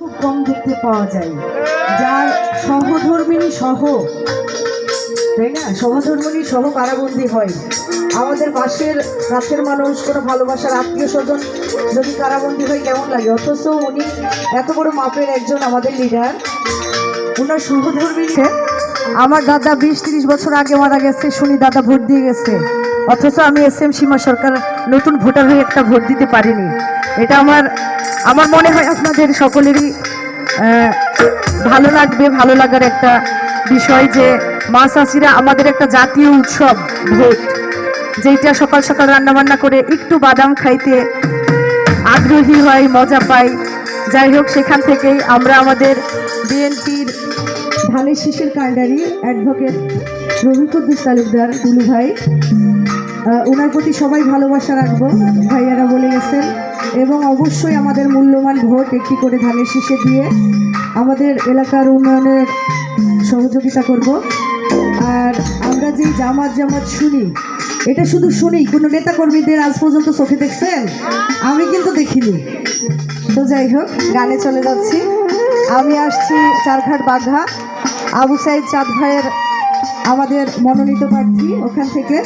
খুব কম দেখতে পাওয়া যায়, যার সহধর্মিণী সহ, তাই না, সহধর্মিণী সহ কারাবন্দী হয়। আমাদের পাশের কাছের মানুষ, কোনো ভালোবাসার আত্মীয় স্বজন যদি কারাবন্দী হয় কেমন লাগে, অথচ উনি এত বড় মাপের একজন আমাদের লিডার, ওনার সহধর্মিণী। আমার দাদা 20-30 বছর আগে মারা গেছে, শুনি দাদা ভোট দিয়ে গেছে, অথচ আমি SM সীমা সরকার নতুন ভোটার হয়ে একটা ভোট দিতে পারিনি। এটা আমার মনে হয় আপনাদের সকলেরই ভালো লাগবে, ভালো লাগার একটা বিষয় যে মা চাচিরা আমাদের একটা জাতীয় উৎসব ভোট, যেটা সকাল সকাল রান্নাবান্না করে একটু বাদাম খাইতে আগ্রহী হয়, মজা পাই। যাই হোক, সেখান থেকেই আমরা আমাদের বিএনপির ধানের শীষের কাণ্ডারি অ্যাডভোকেট রবি কুদ্দুস তালুকদার দুলু ভাই, ওনার প্রতি সবাই ভালোবাসা রাখবো, ভাইয়ারা বলে গেছেন। এবং অবশ্যই আমাদের মূল্যবান ভোট একটি করে ধানের শীষে দিয়ে আমাদের এলাকার উন্নয়নের সহযোগিতা করব। আর আমরা যে জামাত শুনি, এটা শুধু শুনি, কোনো নেতাকর্মীদের আজ পর্যন্ত চোখে দেখছেন? আমি কিন্তু দেখিনি। তো যাই হোক, গানে চলে যাচ্ছি। আমি আসছি চারঘাট বাঘা, আবু সাইদ চাঁদ ভাইয়ের আমাদের মনোনীত প্রার্থী। ওখান থেকে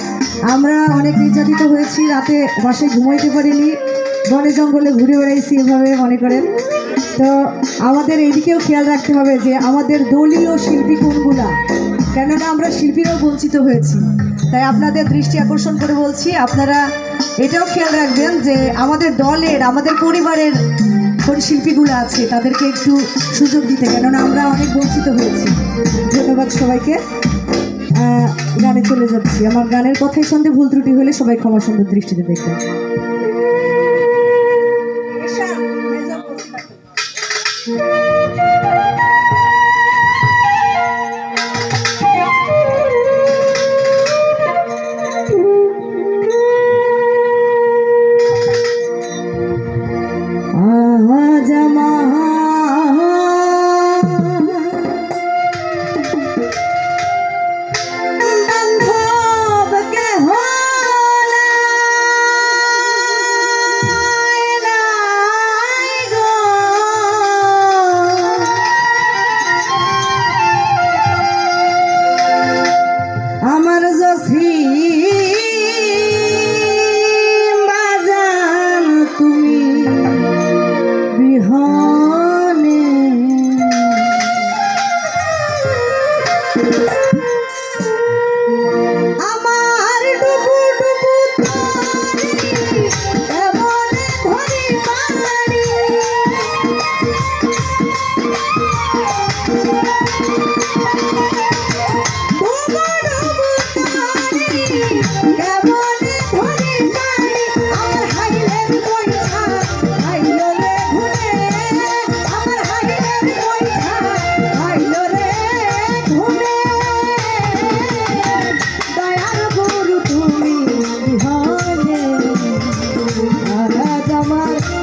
আমরা অনেক নির্যাতিত হয়েছি, রাতে বাসায় ঘুমাইতে পারিনি, বনে জঙ্গলে ঘুরে বেড়াইছি, এভাবে মনে করেন। তো আমাদের এইদিকেও খেয়াল রাখতে হবে যে আমাদের দলীয় শিল্পী কোনগুলা, কেননা আমরা শিল্পীরাও বঞ্চিত হয়েছি। তাই আপনাদের দৃষ্টি আকর্ষণ করে বলছি, আপনারা এটাও খেয়াল রাখবেন যে আমাদের দলের, আমাদের পরিবারের কোন শিল্পীগুলো আছে তাদেরকে একটু সুযোগ দিতে, কেননা আমরা অনেক বঞ্চিত হয়েছি। ধন্যবাদ সবাইকে। গানে চলে যাচ্ছি। আমার গানের কথাই সন্ধে ভুল ত্রুটি হলে সবাই ক্ষমা সুন্দর দৃষ্টিতে দেখবেন।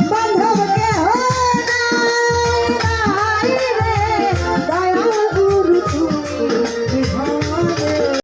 বান্ধব